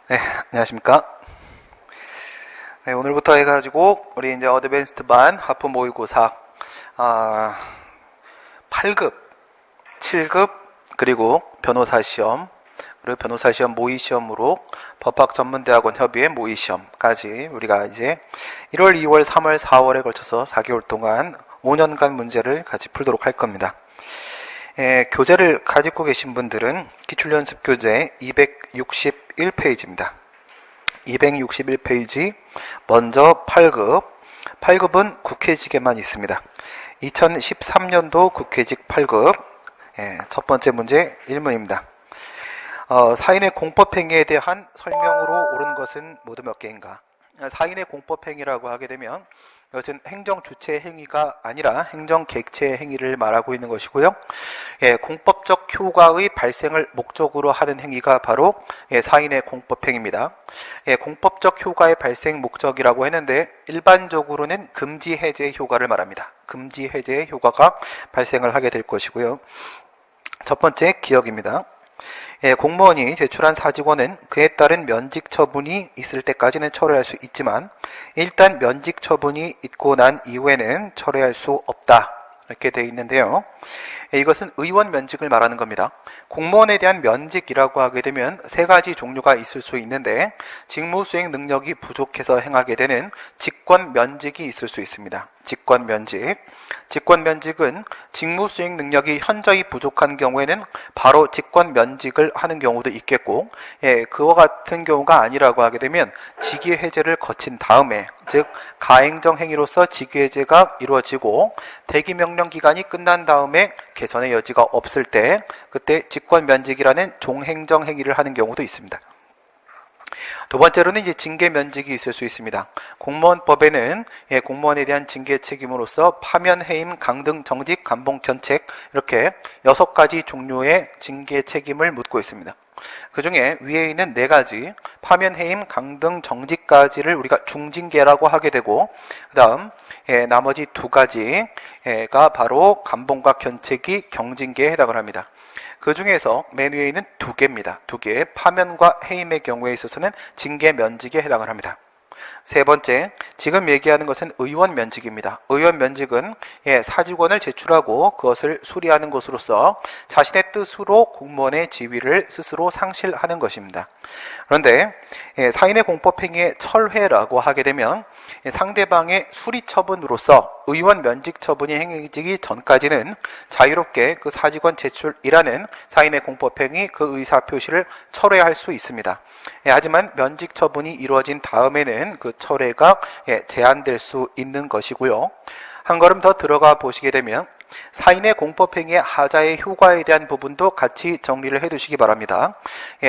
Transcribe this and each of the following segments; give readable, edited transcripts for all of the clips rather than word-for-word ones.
네, 안녕하십니까. 네, 오늘부터 해가지고 우리 이제 어드밴스드 반 하프 모의고사 8급, 7급 그리고 변호사 시험 그리고 변호사 시험 모의 시험으로 법학전문대학원 협의회 모의 시험까지 우리가 이제 1월, 2월, 3월, 4월에 걸쳐서 4개월 동안 5년간 문제를 같이 풀도록 할 겁니다. 교재를 가지고 계신 분들은 기출연습교재 261페이지입니다. 261페이지 먼저 8급. 8급은 국회직에만 있습니다. 2013년도 국회직 8급 첫 번째 문제 1문입니다. 사인의 공법행위에 대한 설명으로 옳은 것은 모두 몇 개인가? 사인의 공법행위라고 하게 되면 이것은 행정주체 행위가 아니라 행정객체 행위를 말하고 있는 것이고요. 공법적 효과의 발생을 목적으로 하는 행위가 바로 사인의 공법행위입니다. 공법적 효과의 발생 목적이라고 했는데 일반적으로는 금지 해제 효과를 말합니다. 금지 해제의 효과가 발생을 하게 될 것이고요. 첫 번째 기억입니다. 공무원이 제출한 사직원은 그에 따른 면직 처분이 있을 때까지는 철회할 수 있지만 일단 면직 처분이 있고 난 이후에는 철회할 수 없다. 이렇게 되어 있는데요. 이것은 의원 면직을 말하는 겁니다. 공무원에 대한 면직이라고 하게 되면 세 가지 종류가 있을 수 있는데 직무 수행 능력이 부족해서 행하게 되는 직권 면직이 있을 수 있습니다. 직권 면직. 직권 면직은 직무 수행 능력이 현저히 부족한 경우에는 바로 직권 면직을 하는 경우도 있겠고, 그와 같은 경우가 아니라고 하게 되면 직위 해제를 거친 다음에, 즉 가행정 행위로서 직위 해제가 이루어지고 대기 명령 기간이 끝난 다음에 개선의 여지가 없을 때 그때 직권 면직이라는 종행정 행위를 하는 경우도 있습니다. 두 번째로는 이제 징계 면직이 있을 수 있습니다. 공무원법에는 공무원에 대한 징계 책임으로서 파면, 해임, 강등, 정직, 감봉, 견책 이렇게 6가지 종류의 징계 책임을 묻고 있습니다. 그 중에 위에 있는 4가지 파면, 해임, 강등, 정직까지를 우리가 중징계라고 하게 되고 그 다음 나머지 2가지가 바로 감봉과 견책이 경징계에 해당을 합니다. 그 중에서 맨 위에 있는 2개입니다. 2개 파면과 해임의 경우에 있어서는 징계 면직에 해당을 합니다. 세 번째, 지금 얘기하는 것은 의원 면직입니다. 의원 면직은 사직원을 제출하고 그것을 수리하는 것으로서 자신의 뜻으로 공무원의 지위를 스스로 상실하는 것입니다. 그런데 사인의 공법행위의 철회라고 하게 되면 상대방의 수리 처분으로서 의원 면직 처분이 행해지기 전까지는 자유롭게 그 사직원 제출이라는 사인의 공법행위 그 의사표시를 철회할 수 있습니다. 하지만 면직 처분이 이루어진 다음에는 그 철회가 제한될 수 있는 것이고요. 한 걸음 더 들어가 보시게 되면 사인의 공법행위의 하자의 효과에 대한 부분도 같이 정리를 해두시기 바랍니다.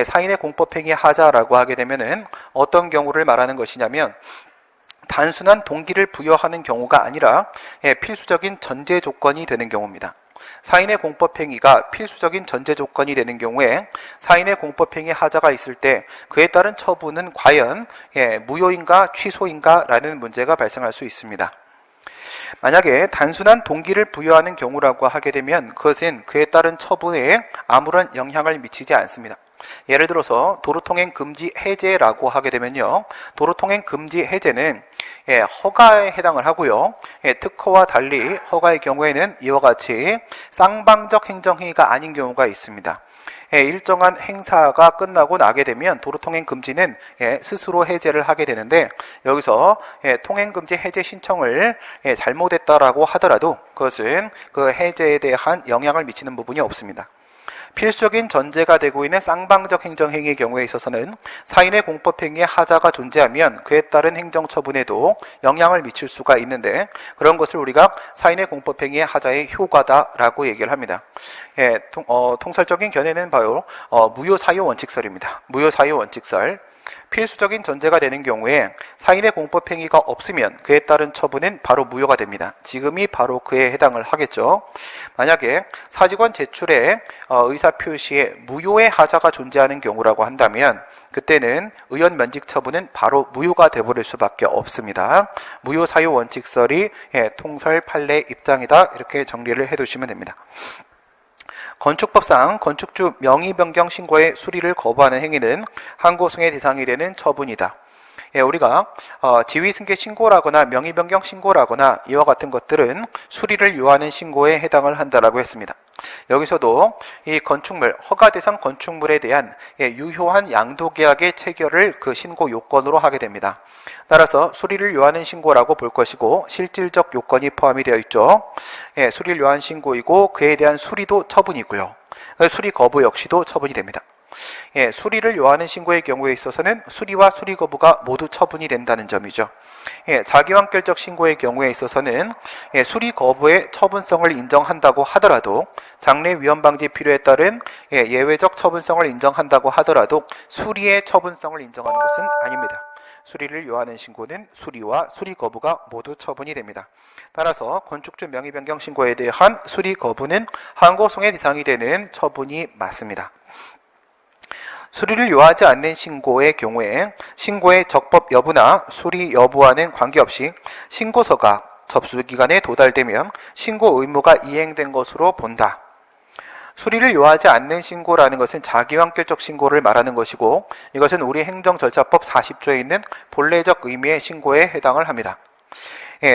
사인의 공법행위의 하자라고 하게 되면은 어떤 경우를 말하는 것이냐면 단순한 동기를 부여하는 경우가 아니라 필수적인 전제 조건이 되는 경우입니다. 사인의 공법행위가 필수적인 전제 조건이 되는 경우에 사인의 공법행위 하자가 있을 때 그에 따른 처분은 과연 무효인가 취소인가 라는 문제가 발생할 수 있습니다. 만약에 단순한 동기를 부여하는 경우라고 하게 되면 그것은 그에 따른 처분에 아무런 영향을 미치지 않습니다. 예를 들어서 도로통행 금지 해제라고 하게 되면요, 도로통행 금지 해제는 허가에 해당을 하고요, 특허와 달리 허가의 경우에는 이와 같이 쌍방적 행정행위가 아닌 경우가 있습니다. 일정한 행사가 끝나고 나게 되면 도로통행 금지는 스스로 해제를 하게 되는데 여기서 통행금지 해제 신청을 잘못했다라고 하더라도 그것은 그 해제에 대한 영향을 미치는 부분이 없습니다. 필수적인 전제가 되고 있는 쌍방적 행정행위의 경우에 있어서는 사인의 공법행위의 하자가 존재하면 그에 따른 행정처분에도 영향을 미칠 수가 있는데 그런 것을 우리가 사인의 공법행위의 하자의 효과다라고 얘기를 합니다. 통설적인 견해는 바로 무효사유 원칙설입니다. 무효사유 원칙설. 필수적인 전제가 되는 경우에 사인의 공법행위가 없으면 그에 따른 처분은 바로 무효가 됩니다. 지금이 바로 그에 해당을 하겠죠. 만약에 사직원 제출에 의사표시에 무효의 하자가 존재하는 경우라고 한다면 그때는 의원 면직 처분은 바로 무효가 되어버릴 수밖에 없습니다. 무효 사유 원칙설이 통설 판례 입장이다 이렇게 정리를 해두시면 됩니다. 건축법상 건축주 명의 변경 신고의 수리를 거부하는 행위는 항고소송의 대상이 되는 처분이다. 우리가 지위승계 신고라거나 명의 변경 신고라거나 이와 같은 것들은 수리를 요하는 신고에 해당을 한다라고 했습니다. 여기서도 이 건축물, 허가 대상 건축물에 대한 유효한 양도계약의 체결을 그 신고 요건으로 하게 됩니다. 따라서 수리를 요하는 신고라고 볼 것이고 실질적 요건이 포함이 되어 있죠. 수리를 요한 신고이고 그에 대한 수리도 처분이고요. 수리 거부 역시도 처분이 됩니다. 수리를 요하는 신고의 경우에 있어서는 수리와 수리 거부가 모두 처분이 된다는 점이죠. 자기완결적 신고의 경우에 있어서는 수리 거부의 처분성을 인정한다고 하더라도 장래 위험 방지 필요에 따른 예외적 처분성을 인정한다고 하더라도 수리의 처분성을 인정하는 것은 아닙니다. 수리를 요하는 신고는 수리와 수리 거부가 모두 처분이 됩니다. 따라서 건축주 명의 변경 신고에 대한 수리 거부는 항고소송의 대상이 되는 처분이 맞습니다. 수리를 요하지 않는 신고의 경우에 신고의 적법 여부나 수리 여부와는 관계없이 신고서가 접수기간에 도달되면 신고 의무가 이행된 것으로 본다. 수리를 요하지 않는 신고라는 것은 자기완결적 신고를 말하는 것이고 이것은 우리 행정절차법 40조에 있는 본래적 의미의 신고에 해당을 합니다.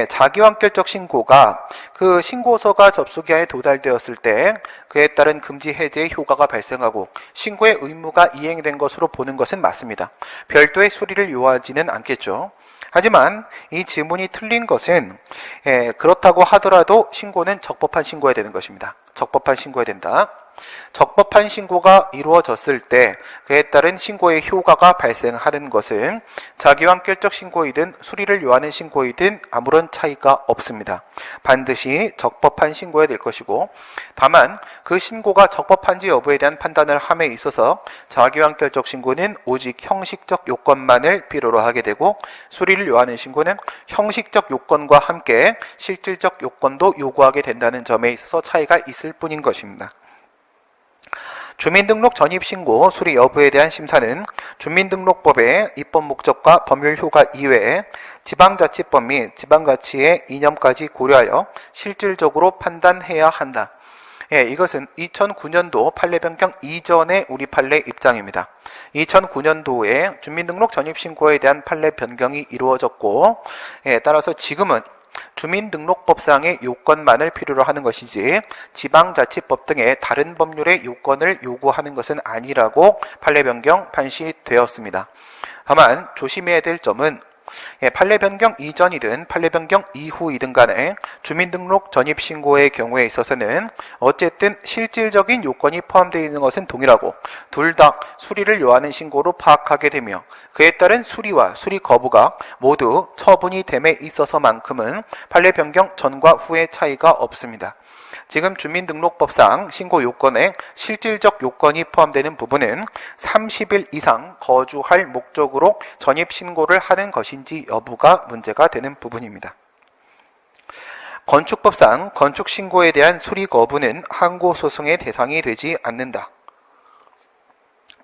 자기완결적 신고가 그 신고서가 접수기한에 도달되었을 때 그에 따른 금지 해제의 효과가 발생하고 신고의 의무가 이행된 것으로 보는 것은 맞습니다. 별도의 수리를 요하지는 않겠죠. 하지만 이 지문이 틀린 것은 그렇다고 하더라도 신고는 적법한 신고해야 되는 것입니다. 적법한 신고해야 된다. 적법한 신고가 이루어졌을 때 그에 따른 신고의 효과가 발생하는 것은 자기완결적 신고이든 수리를 요하는 신고이든 아무런 차이가 없습니다. 반드시 적법한 신고해야 될 것이고 다만 그 신고가 적법한지 여부에 대한 판단을 함에 있어서 자기완결적 신고는 오직 형식적 요건만을 필요로 하게 되고 수리를 요하는 신고는 형식적 요건과 함께 실질적 요건도 요구하게 된다는 점에 있어서 차이가 있을 뿐인 것입니다. 주민등록 전입신고 수리 여부에 대한 심사는 주민등록법의 입법 목적과 법률 효과 이외에 지방자치법 및 지방자치의 이념까지 고려하여 실질적으로 판단해야 한다. 이것은 2009년도 판례 변경 이전의 우리 판례 입장입니다. 2009년도에 주민등록 전입신고에 대한 판례 변경이 이루어졌고 따라서 지금은 주민등록법상의 요건만을 필요로 하는 것이지 지방자치법 등의 다른 법률의 요건을 요구하는 것은 아니라고 판례 변경 판시되었습니다. 다만 조심해야 될 점은 판례 변경 이전이든 판례 변경 이후이든 간에 주민등록 전입신고의 경우에 있어서는 어쨌든 실질적인 요건이 포함되어 있는 것은 동일하고 둘 다 수리를 요하는 신고로 파악하게 되며 그에 따른 수리와 수리 거부가 모두 처분이 됨에 있어서만큼은 판례 변경 전과 후의 차이가 없습니다. 지금 주민등록법상 신고 요건에 실질적 요건이 포함되는 부분은 30일 이상 거주할 목적으로 전입신고를 하는 것인지 여부가 문제가 되는 부분입니다. 건축법상 건축신고에 대한 수리 거부는 항고소송의 대상이 되지 않는다.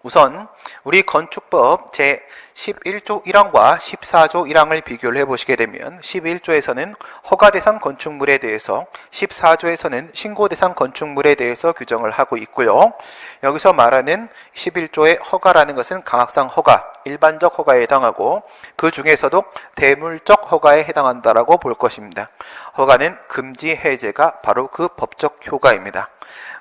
우선 우리 건축법 제11조 1항과 14조 1항을 비교를 해보시게 되면 11조에서는 허가대상 건축물에 대해서 14조에서는 신고대상 건축물에 대해서 규정을 하고 있고요. 여기서 말하는 11조의 허가라는 것은 강학상 허가, 일반적 허가에 해당하고 그 중에서도 대물적 허가에 해당한다라고 볼 것입니다. 허가는 금지 해제가 바로 그 법적 효과입니다.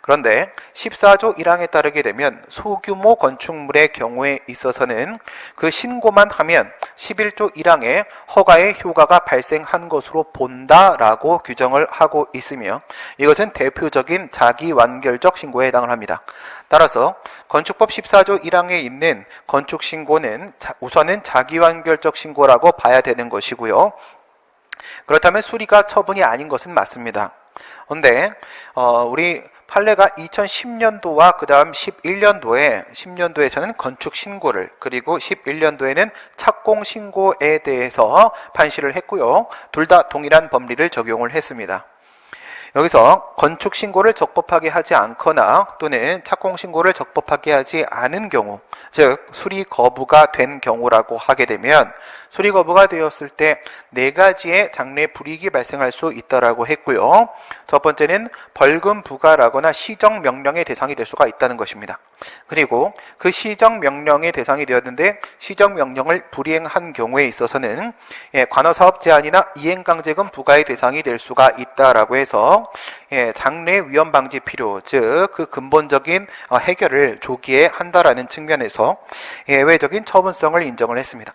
그런데 14조 1항에 따르게 되면 소규모 건축물의 경우에 있어서는 그 신고만 하면 11조 1항에 허가의 효과가 발생한 것으로 본다라고 규정을 하고 있으며 이것은 대표적인 자기완결적 신고에 해당을 합니다. 따라서 건축법 14조 1항에 있는 건축신고는 우선은 자기완결적 신고라고 봐야 되는 것이고요. 그렇다면 수리가 처분이 아닌 것은 맞습니다. 그런데 우리 판례가 2010년도와 그 다음 11년도에 10년도에서는 건축신고를 그리고 11년도에는 착공신고에 대해서 판시를 했고요. 둘 다 동일한 법리를 적용을 했습니다. 여기서 건축 신고를 적법하게 하지 않거나 또는 착공 신고를 적법하게 하지 않은 경우, 즉 수리 거부가 된 경우라고 하게 되면 수리 거부가 되었을 때 네 가지의 장래 불이익이 발생할 수 있다라고 했고요. 첫 번째는 벌금 부과라거나 시정 명령의 대상이 될 수가 있다는 것입니다. 그리고 그 시정 명령의 대상이 되었는데 시정 명령을 불이행한 경우에 있어서는 관어사업 제한이나 이행강제금 부과의 대상이 될 수가 있다라고 해서 장래 위험 방지 필요, 즉 그 근본적인 해결을 조기에 한다라는 측면에서 예외적인 처분성을 인정을 했습니다.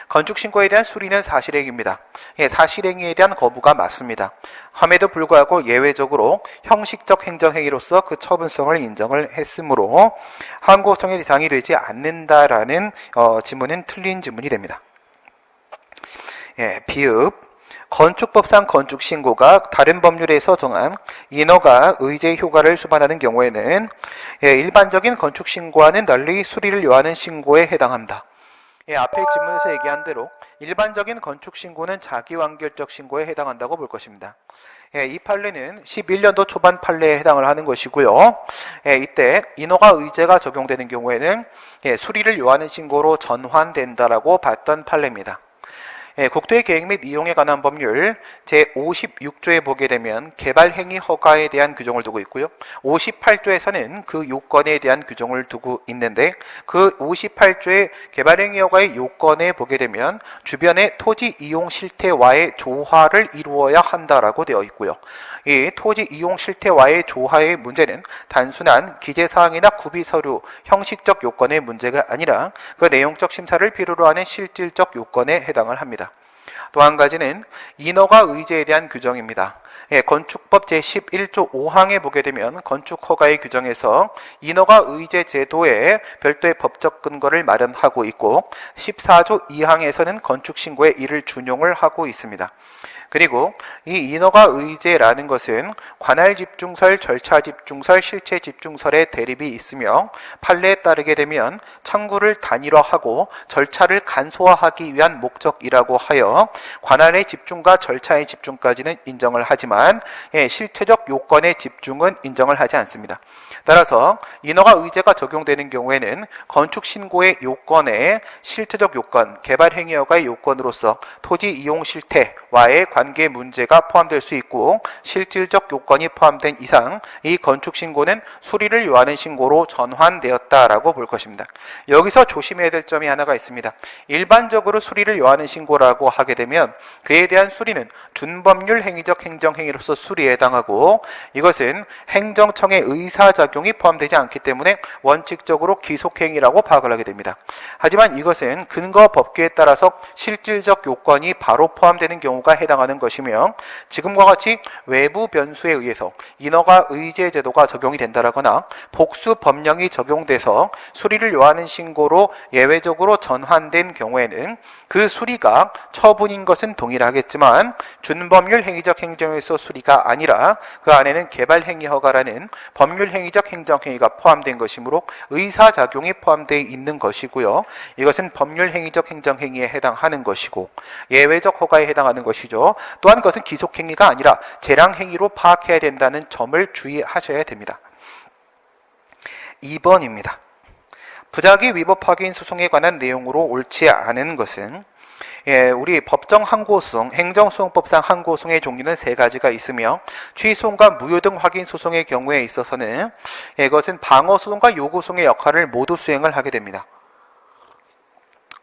건축신고에 대한 수리는 사실행위입니다. 사실행위에 대한 거부가 맞습니다. 함에도 불구하고 예외적으로 형식적 행정행위로서 그 처분성을 인정을 했으므로 항고성의 대상이 되지 않는다라는 지문은 틀린 지문이 됩니다. 비읍 건축법상 건축신고가 다른 법률에서 정한 인허가 의제 효과를 수반하는 경우에는 일반적인 건축신고와는 널리 수리를 요하는 신고에 해당합니다. 앞에 질문에서 얘기한 대로 일반적인 건축신고는 자기완결적 신고에 해당한다고 볼 것입니다. 이 판례는 11년도 초반 판례에 해당을 하는 것이고요. 이때 인허가 의제가 적용되는 경우에는 수리를 요하는 신고로 전환된다라고 봤던 판례입니다. 국토의 계획 및 이용에 관한 법률 제56조에 보게 되면 개발행위 허가에 대한 규정을 두고 있고요. 58조에서는 그 요건에 대한 규정을 두고 있는데 그 58조의 개발행위 허가의 요건에 보게 되면 주변의 토지 이용 실태와의 조화를 이루어야 한다라고 되어 있고요. 이 토지 이용 실태와의 조화의 문제는 단순한 기재사항이나 구비서류, 형식적 요건의 문제가 아니라 그 내용적 심사를 필요로 하는 실질적 요건에 해당을 합니다. 또 한 가지는 인허가 의제에 대한 규정입니다. 건축법 제11조 5항에 보게 되면 건축허가의 규정에서 인허가 의제 제도에 별도의 법적 근거를 마련하고 있고 14조 2항에서는 건축신고에 이를 준용을 하고 있습니다. 그리고 이 인허가 의제라는 것은 관할 집중설, 절차 집중설, 실체 집중설의 대립이 있으며 판례에 따르게 되면 창구를 단일화하고 절차를 간소화하기 위한 목적이라고 하여 관할의 집중과 절차의 집중까지는 인정을 하지만 실체적 요건의 집중은 인정을 하지 않습니다. 따라서 인허가 의제가 적용되는 경우에는 건축신고의 요건에 실체적 요건, 개발행위허가의 요건으로서 토지 이용 실태와의 관계 문제가 포함될 수 있고 실질적 요건이 포함된 이상 이 건축신고는 수리를 요하는 신고로 전환되었다라고 볼 것입니다. 여기서 조심해야 될 점이 하나가 있습니다. 일반적으로 수리를 요하는 신고라고 하게 되면 그에 대한 수리는 준법률 행위적 행정행위로서 수리에 해당하고 이것은 행정청의 의사작용이 포함되지 않기 때문에 원칙적으로 기속행위라고 파악을 하게 됩니다. 하지만 이것은 근거 법규에 따라서 실질적 요건이 바로 포함되는 경우가 해당하는 것이며 지금과 같이 외부 변수에 의해서 인허가 의제 제도가 적용이 된다거나 복수 법령이 적용돼서 수리를 요하는 신고로 예외적으로 전환된 경우에는 그 수리가 처분인 것은 동일하겠지만 준법률 행위적 행정에서 수리가 아니라 그 안에는 개발행위 허가라는 법률 행위적 행정행위가 포함된 것이므로 의사작용이 포함되어 있는 것이고요. 이것은 법률 행위적 행정행위에 해당하는 것이고 예외적 허가에 해당하는 것이죠. 또한 그것은 기속행위가 아니라 재량행위로 파악해야 된다는 점을 주의하셔야 됩니다. 2번입니다. 부작위 위법 확인 소송에 관한 내용으로 옳지 않은 것은 우리 법정 항고소송, 행정소송법상 항고소송의 종류는 세 가지가 있으며 취소송과 무효 등 확인 소송의 경우에 있어서는 이것은 방어소송과 요구소송의 역할을 모두 수행을 하게 됩니다.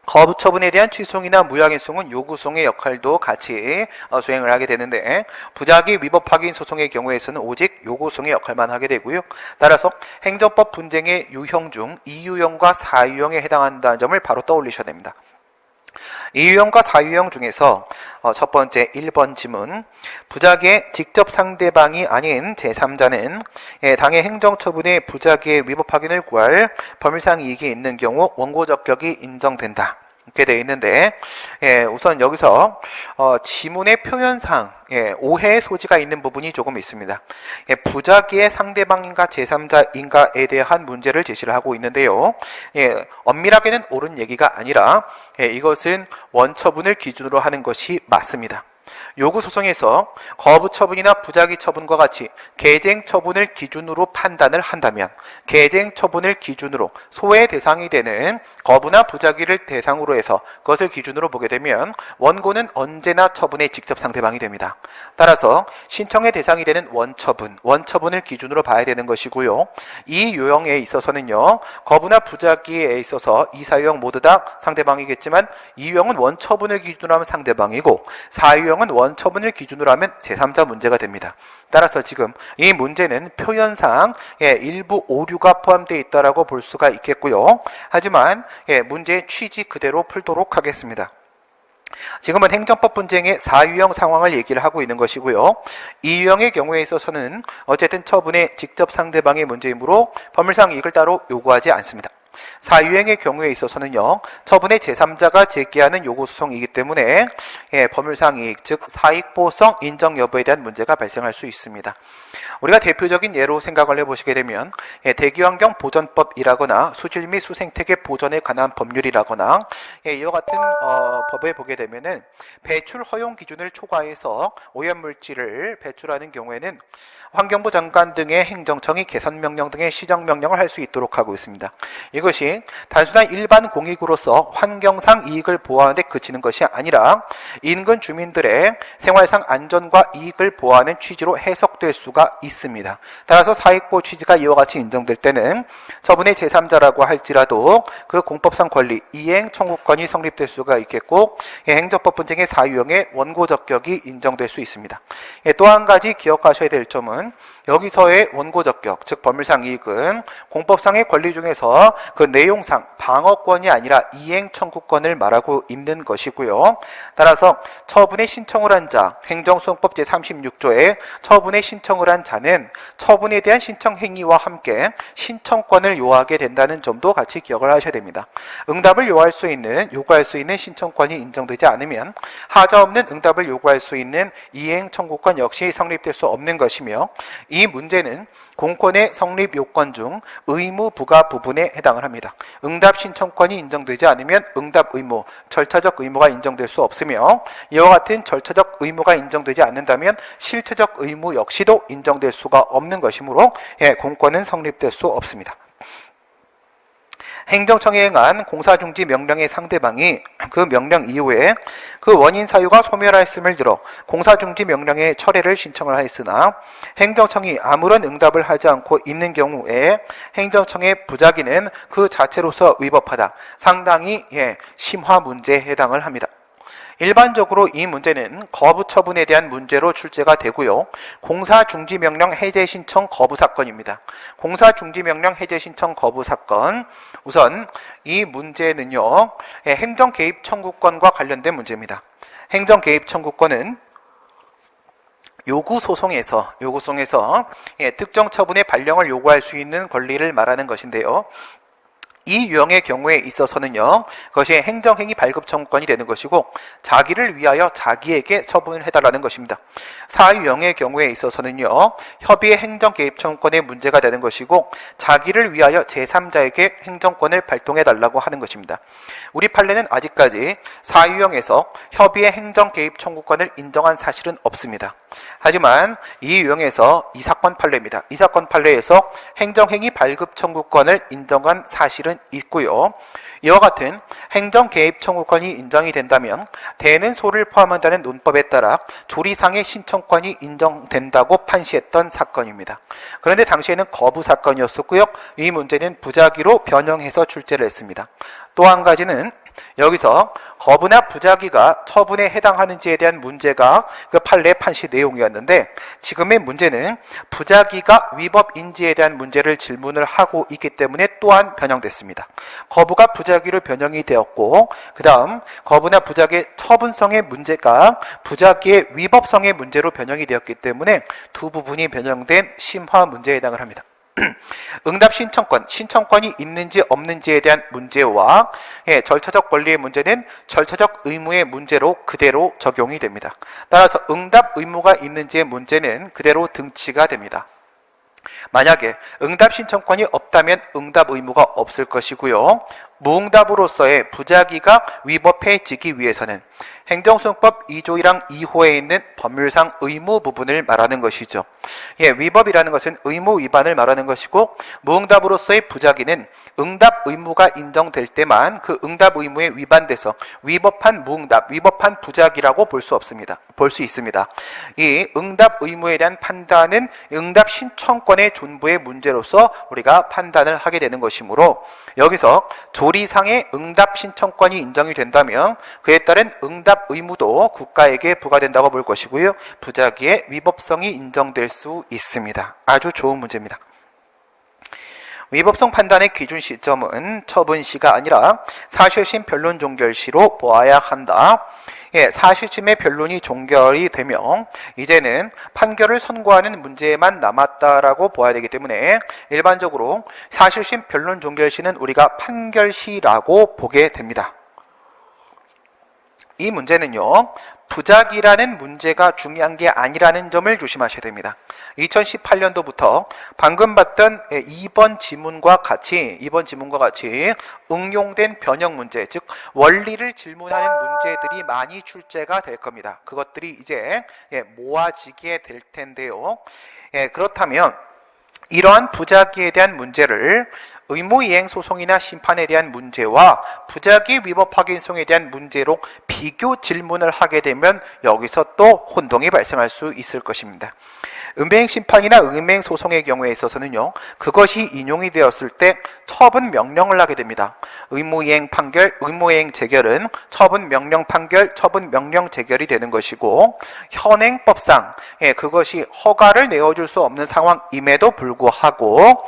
거부처분에 대한 취소송이나 무효확인소송은 요구소송의 역할도 같이 수행을 하게 되는데 부작위 위법 확인 소송의 경우에서는 오직 요구소송의 역할만 하게 되고요. 따라서 행정법 분쟁의 유형 중 2유형과 4유형에 해당한다는 점을 바로 떠올리셔야 됩니다. 2유형과 4유형 중에서 첫 번째 1번 지문 부작위의 직접 상대방이 아닌 제3자는 당해 행정처분의 부작위의 위법 확인을 구할 법률상 이익이 있는 경우 원고 적격이 인정된다. 이렇게 되어 있는데 우선 여기서 지문의 표현상 오해의 소지가 있는 부분이 조금 있습니다. 부작위의 상대방인가 제3자인가에 대한 문제를 제시를 하고 있는데요. 엄밀하게는 옳은 얘기가 아니라 이것은 원처분을 기준으로 하는 것이 맞습니다. 요구 소송에서 거부 처분이나 부작위 처분과 같이 개쟁 처분을 기준으로 판단을 한다면 개쟁 처분을 기준으로 소외 대상이 되는 거부나 부작위를 대상으로 해서 그것을 기준으로 보게 되면 원고는 언제나 처분의 직접 상대방이 됩니다. 따라서 신청의 대상이 되는 원처분을 기준으로 봐야 되는 것이고요. 이 요형에 있어서는요, 거부나 부작위에 있어서 이 사유형 모두 다 상대방이겠지만 이 유형은 원처분을 기준으로 하면 상대방이고 사유형은 원처분을 기준으로 하면 제3자 문제가 됩니다. 따라서 지금 이 문제는 표현상 일부 오류가 포함되어 있다라고 볼 수가 있겠고요. 하지만 문제의 취지 그대로 풀도록 하겠습니다. 지금은 행정법 분쟁의 사유형 상황을 얘기를 하고 있는 것이고요. 이 유형의 경우에 있어서는 어쨌든 처분의 직접 상대방의 문제이므로 법률상 이익을 따로 요구하지 않습니다. 사유형의 경우에 있어서는요, 처분의 제3자가 제기하는 요구소송이기 때문에 법률상 이익, 즉 사익보호성 인정 여부에 대한 문제가 발생할 수 있습니다. 우리가 대표적인 예로 생각을 해보시게 되면 대기환경 보전법이라거나 수질 및 수생태계 보전에 관한 법률이라거나 이와 같은 법에 보게 되면은 배출 허용 기준을 초과해서 오염물질을 배출하는 경우에는 환경부 장관 등의 행정청이 개선명령 등의 시정명령을 할 수 있도록 하고 있습니다. 이것이 단순한 일반 공익으로서 환경상 이익을 보호하는 데 그치는 것이 아니라 인근 주민들의 생활상 안전과 이익을 보호하는 취지로 해석될 수가 있습니다. 따라서 사익보호 취지가 이와 같이 인정될 때는 처분의 제3자라고 할지라도 그 공법상 권리, 이행 청구권이 성립될 수가 있겠고 행정법 분쟁의 사유형의 원고 적격이 인정될 수 있습니다. 또 한 가지 기억하셔야 될 점은 여기서의 원고 적격, 즉 법률상 이익은 공법상의 권리 중에서 그 내용상 방어권이 아니라 이행 청구권을 말하고 있는 것이고요. 따라서 처분에 신청을 한 자, 행정소송법 제36조에 처분에 신청을 한 자는 처분에 대한 신청 행위와 함께 신청권을 요하게 된다는 점도 같이 기억을 하셔야 됩니다. 응답을 요구할 수 있는 신청권이 인정되지 않으면 하자 없는 응답을 요구할 수 있는 이행 청구권 역시 성립될 수 없는 것이며 이 문제는 공권의 성립 요건 중 의무 부과 부분에 해당을 합니다. 응답 신청권이 인정되지 않으면 응답 의무, 절차적 의무가 인정될 수 없으며 이와 같은 절차적 의무가 인정되지 않는다면 실체적 의무 역시도 인정될 수가 없는 것이므로 공권은 성립될 수 없습니다. 행정청이 행한 공사중지 명령의 상대방이 그 명령 이후에 그 원인 사유가 소멸하였음을 들어 공사중지 명령의 철회를 신청을 하였으나 행정청이 아무런 응답을 하지 않고 있는 경우에 행정청의 부작위는 그 자체로서 위법하다. 상당히 심화 문제에 해당을 합니다. 일반적으로 이 문제는 거부 처분에 대한 문제로 출제가 되고요. 공사중지명령 해제 신청 거부 사건입니다. 공사중지명령 해제 신청 거부 사건, 우선 이 문제는요, 행정 개입 청구권과 관련된 문제입니다. 행정 개입 청구권은 요구소송에서 특정 처분의 발령을 요구할 수 있는 권리를 말하는 것인데요. 이 유형의 경우에 있어서는요, 그것이 행정행위 발급 청구권이 되는 것이고 자기를 위하여 자기에게 처분을 해달라는 것입니다. 사유형의 경우에 있어서는요, 협의의 행정 개입 청구권의 문제가 되는 것이고 자기를 위하여 제3자에게 행정권을 발동해달라고 하는 것입니다. 우리 판례는 아직까지 사유형에서 협의의 행정 개입 청구권을 인정한 사실은 없습니다. 하지만 이 유형에서 이 사건 판례입니다. 이 사건 판례에서 행정행위 발급 청구권을 인정한 사실은 있고요. 이와 같은 행정 개입 청구권이 인정이 된다면 대는 소를 포함한다는 논법에 따라 조리상의 신청권이 인정된다고 판시했던 사건입니다. 그런데 당시에는 거부 사건이었었고요. 이 문제는 부작위로 변형해서 출제를 했습니다. 또 한 가지는 여기서 거부나 부작위가 처분에 해당하는지에 대한 문제가 그 판례 판시 내용이었는데 지금의 문제는 부작위가 위법인지에 대한 문제를 질문을 하고 있기 때문에 또한 변형됐습니다. 거부가 부작위로 변형이 되었고 그 다음 거부나 부작위의 처분성의 문제가 부작위의 위법성의 문제로 변형이 되었기 때문에 두 부분이 변형된 심화 문제에 해당을 합니다. 응답 신청권이 있는지 없는지에 대한 문제와 절차적 권리의 문제는 절차적 의무의 문제로 그대로 적용이 됩니다. 따라서 응답 의무가 있는지의 문제는 그대로 등치가 됩니다. 만약에 응답 신청권이 없다면 응답 의무가 없을 것이고요. 무응답으로서의 부작위가 위법해지기 위해서는 행정소송법 2조 1항 2호에 있는 법률상 의무 부분을 말하는 것이죠. 위법이라는 것은 의무 위반을 말하는 것이고, 무응답으로서의 부작위는 응답 의무가 인정될 때만 그 응답 의무에 위반돼서 위법한 무응답, 위법한 부작위라고 볼 수 있습니다. 이 응답 의무에 대한 판단은 응답 신청권의 존부의 문제로서 우리가 판단을 하게 되는 것이므로, 여기서 조리상의 응답 신청권이 인정이 된다면 그에 따른 응답 의무도 국가에게 부과된다고 볼 것이고요. 부작위의 위법성이 인정될 수 있습니다. 아주 좋은 문제입니다. 위법성 판단의 기준 시점은 처분시가 아니라 사실심 변론 종결시로 보아야 한다. 사실심의 변론이 종결이 되면 이제는 판결을 선고하는 문제만 남았다라고 보아야 되기 때문에 일반적으로 사실심 변론 종결시는 우리가 판결시라고 보게 됩니다. 이 문제는요, 부작위라는 문제가 중요한 게 아니라는 점을 조심하셔야 됩니다. 2018년도부터 방금 봤던 2번 지문과 같이 응용된 변형 문제, 즉 원리를 질문하는 문제들이 많이 출제가 될 겁니다. 그것들이 이제 모아지게 될 텐데요. 그렇다면 이러한 부작위에 대한 문제를 의무이행 소송이나 심판에 대한 문제와 부작위 위법 확인송에 대한 문제로 비교 질문을 하게 되면 여기서 또 혼동이 발생할 수 있을 것입니다. 음해행 심판이나 음해행 소송의 경우에 있어서는요, 그것이 인용이 되었을 때 처분 명령을 하게 됩니다. 의무이행 판결, 의무이행 재결은 처분 명령 판결, 처분 명령 재결이 되는 것이고, 현행법상 그것이 허가를 내어줄 수 없는 상황임에도 불구하고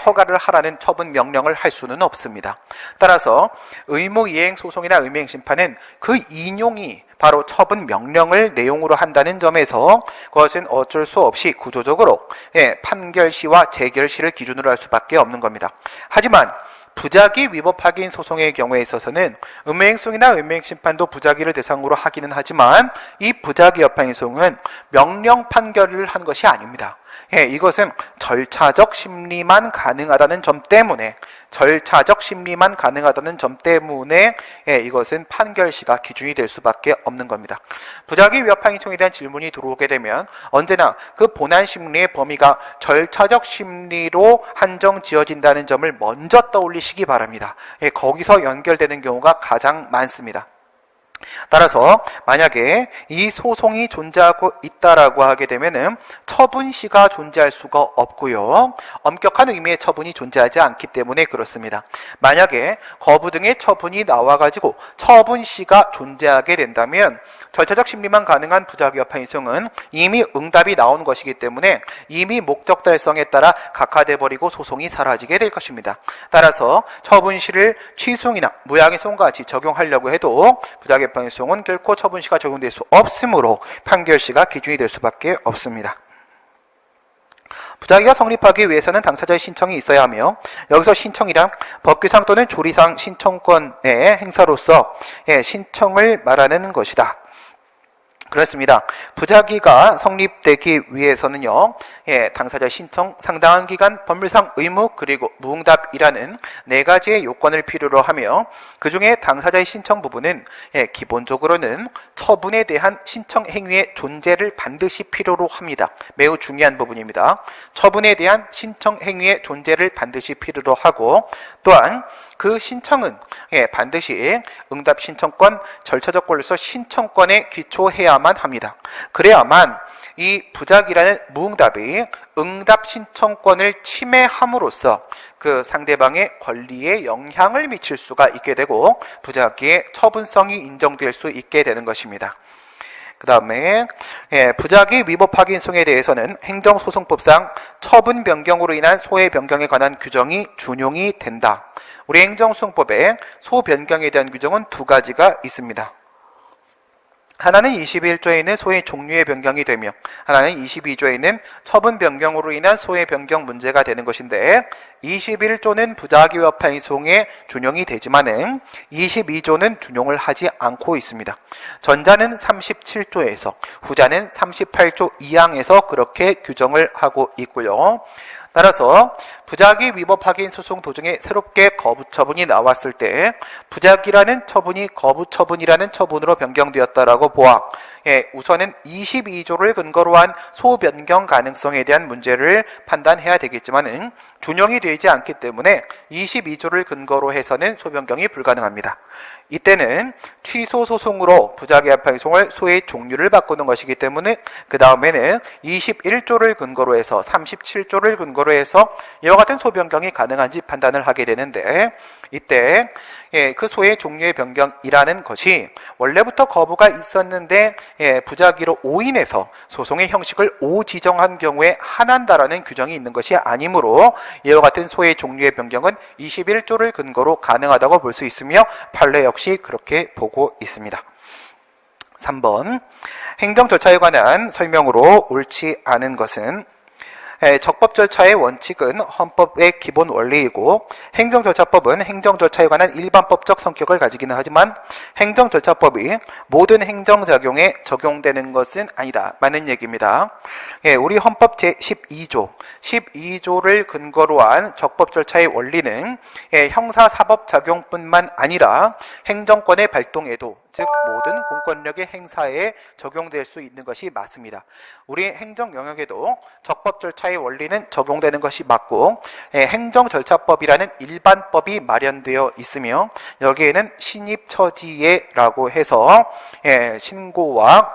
허가를 하라는 처분 명령을 할 수는 없습니다. 따라서 의무이행 소송이나 의무이행 심판은 그 인용이 바로 처분 명령을 내용으로 한다는 점에서 그것은 어쩔 수 없이 구조적으로 판결시와 재결시를 기준으로 할 수밖에 없는 겁니다. 하지만 부작위 위법 확인 소송의 경우에 있어서는 음해행송이나 음해행심판도 부작위를 대상으로 하기는 하지만 이 부작위 여파행송은 명령 판결을 한 것이 아닙니다. 이것은 절차적 심리만 가능하다는 점 때문에 이것은 판결시가 기준이 될 수밖에 없는 겁니다. 부작위 위협행위송에 대한 질문이 들어오게 되면 언제나 그 본안 심리의 범위가 절차적 심리로 한정 지어진다는 점을 먼저 떠올리시기 바랍니다. 거기서 연결되는 경우가 가장 많습니다. 따라서 만약에 이 소송이 존재하고 있다라고 하게 되면은 처분시가 존재할 수가 없고요. 엄격한 의미의 처분이 존재하지 않기 때문에 그렇습니다. 만약에 거부 등의 처분이 나와가지고 처분시가 존재하게 된다면 절차적 심리만 가능한 부작위 여파인송은 이미 응답이 나온 것이기 때문에 이미 목적 달성에 따라 각하돼 버리고 소송이 사라지게 될 것입니다. 따라서 처분시를 취소이나 무양해송과 같이 적용하려고 해도 부작위 여파인송은 결코 처분시가 적용될 수 없으므로 판결시가 기준이 될 수밖에 없습니다. 부작위가 성립하기 위해서는 당사자의 신청이 있어야 하며, 여기서 신청이란 법규상 또는 조리상 신청권의 행사로서 신청을 말하는 것이다. 그렇습니다. 부작위가 성립되기 위해서는요, 당사자 신청, 상당한 기간, 법률상 의무, 그리고 무응답이라는 네 가지의 요건을 필요로 하며, 그 중에 당사자의 신청 부분은 기본적으로는 처분에 대한 신청 행위의 존재를 반드시 필요로 합니다. 매우 중요한 부분입니다. 처분에 대한 신청 행위의 존재를 반드시 필요로 하고, 또한 그 신청은 반드시 응답 신청권, 절차적 권리로서 신청권에 기초해야만 합니다. 그래야만 이 부작위라는 무응답이 응답 신청권을 침해함으로써 그 상대방의 권리에 영향을 미칠 수가 있게 되고 부작위의 처분성이 인정될 수 있게 되는 것입니다. 그 다음에 부작위 위법 확인송에 대해서는 행정소송법상 처분 변경으로 인한 소해 변경에 관한 규정이 준용이 된다. 우리 행정소송법에 소 변경에 대한 규정은 두 가지가 있습니다. 하나는 21조에 있는 소의 종류의 변경이 되며 하나는 22조에 있는 처분 변경으로 인한 소의 변경 문제가 되는 것인데, 21조는 부작위 여파행송에 준용이 되지만은 22조는 준용을 하지 않고 있습니다. 전자는 37조에서 후자는 38조 2항에서 그렇게 규정을 하고 있고요. 따라서 부작위 위법 확인 소송 도중에 새롭게 거부 처분이 나왔을 때 부작위라는 처분이 거부 처분이라는 처분으로 변경되었다라고 보아 우선은 22조를 근거로 한 소변경 가능성에 대한 문제를 판단해야 되겠지만은 준용이 되지 않기 때문에 22조를 근거로 해서는 소변경이 불가능합니다. 이때는 취소 소송으로 부작위 합의송을 소의 종류를 바꾸는 것이기 때문에 그 다음에는 21조를 근거로 해서 37조를 근거로 해서 이와 같은 소변경이 가능한지 판단을 하게 되는데 이때 그 소의 종류의 변경이라는 것이 원래부터 거부가 있었는데 부작위로 오인해서 소송의 형식을 오지정한 경우에 한한다라는 규정이 있는 것이 아니므로 이와 같은 소의 종류의 변경은 21조를 근거로 가능하다고 볼 수 있으며 판례 역시 그렇게 보고 있습니다. 3번 행정 절차에 관한 설명으로 옳지 않은 것은 적법 절차의 원칙은 헌법의 기본 원리이고 행정절차법은 행정절차에 관한 일반법적 성격을 가지기는 하지만 행정절차법이 모든 행정작용에 적용되는 것은 아니다. 맞는 얘기입니다. 우리 헌법 제12조를 근거로 한 적법 절차의 원리는 형사사법작용뿐만 아니라 행정권의 발동에도 즉 모든 공권력의 행사에 적용될 수 있는 것이 맞습니다. 우리 행정 영역에도 적법 절차의 원리는 적용되는 것이 맞고 행정절차법이라는 일반법이 마련되어 있으며 여기에는 신입처지예라고 해서 신고와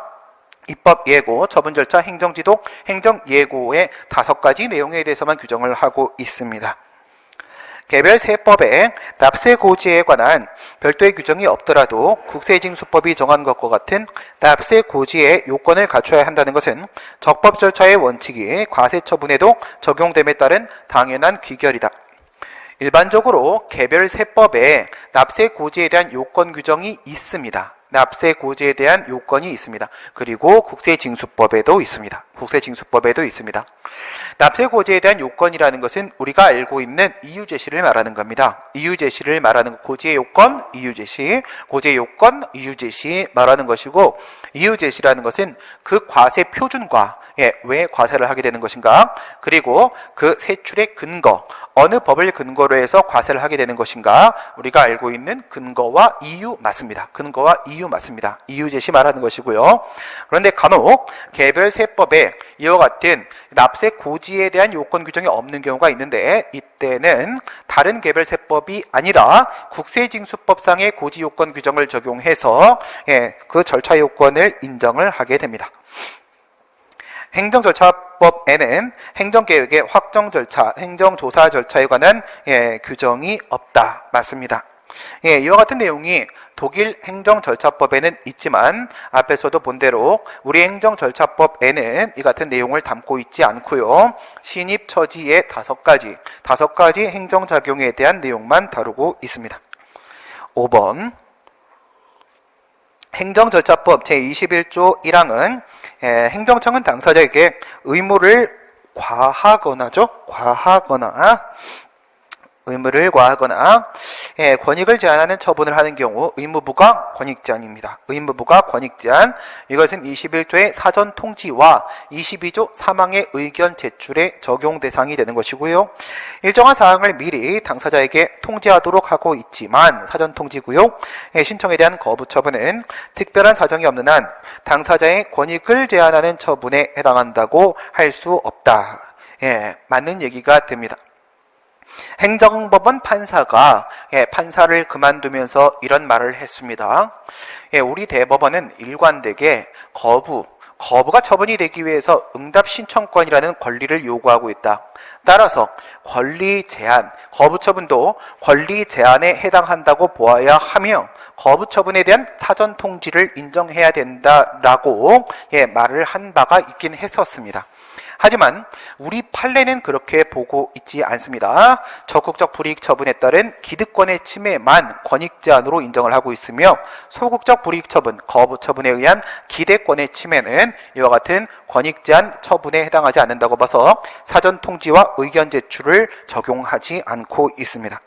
입법 예고, 처분 절차, 행정지도, 행정예고의 5가지 내용에 대해서만 규정을 하고 있습니다. 개별 세법에 납세 고지에 관한 별도의 규정이 없더라도 국세징수법이 정한 것과 같은 납세 고지의 요건을 갖춰야 한다는 것은 적법 절차의 원칙이 과세 처분에도 적용됨에 따른 당연한 귀결이다. 일반적으로 개별 세법에 납세 고지에 대한 요건 규정이 있습니다. 납세 고지에 대한 요건이 있습니다. 그리고 국세징수법에도 있습니다. 납세 고지에 대한 요건이라는 것은 우리가 알고 있는 이유제시를 말하는 겁니다. 이유제시를 말하는 고지의 요건, 이유제시, 고지의 요건, 이유제시 말하는 것이고 이유제시라는 것은 그 과세 표준과 왜 과세를 하게 되는 것인가? 그리고 그 세출의 근거, 어느 법을 근거로 해서 과세를 하게 되는 것인가? 우리가 알고 있는 근거와 이유 맞습니다. 근거와 이유 맞습니다. 이유 제시 말하는 것이고요. 그런데 간혹 개별 세법에 이와 같은 납세 고지에 대한 요건 규정이 없는 경우가 있는데 이때는 다른 개별 세법이 아니라 국세징수법상의 고지 요건 규정을 적용해서 그 절차 요건을 인정을 하게 됩니다. 행정절차법에는 행정계획의 확정 절차, 행정조사 절차에 관한 규정이 없다. 맞습니다. 이와 같은 내용이 독일 행정절차법에는 있지만 앞에서도 본 대로 우리 행정절차법에는 이 같은 내용을 담고 있지 않고요. 신입처지의 5가지 행정작용에 대한 내용만 다루고 있습니다. 5번 행정절차법 제21조 1항은 행정청은 당사자에게 의무를 과하거나 권익을 제한하는 처분을 하는 경우 의무부가 권익제한입니다. 의무부가 권익제한, 이것은 21조의 사전 통지와 22조 3항의 의견 제출의 적용 대상이 되는 것이고요. 일정한 사항을 미리 당사자에게 통지하도록 하고 있지만 사전 통지고요. 신청에 대한 거부 처분은 특별한 사정이 없는 한 당사자의 권익을 제한하는 처분에 해당한다고 할 수 없다. 맞는 얘기가 됩니다. 행정법원 판사가 판사를 그만두면서 이런 말을 했습니다. 우리 대법원은 일관되게 거부가 처분이 되기 위해서 응답 신청권이라는 권리를 요구하고 있다. 따라서 권리 제한, 거부 처분도 권리 제한에 해당한다고 보아야 하며 거부 처분에 대한 사전 통지를 인정해야 된다라고 말을 한 바가 있긴 했었습니다. 하지만 우리 판례는 그렇게 보고 있지 않습니다. 적극적 불이익 처분에 따른 기득권의 침해만 권익 제한으로 인정을 하고 있으며 소극적 불이익 처분, 거부 처분에 의한 기대권의 침해는 이와 같은 권익 제한 처분에 해당하지 않는다고 봐서 사전 통지와 의견 제출을 적용하지 않고 있습니다.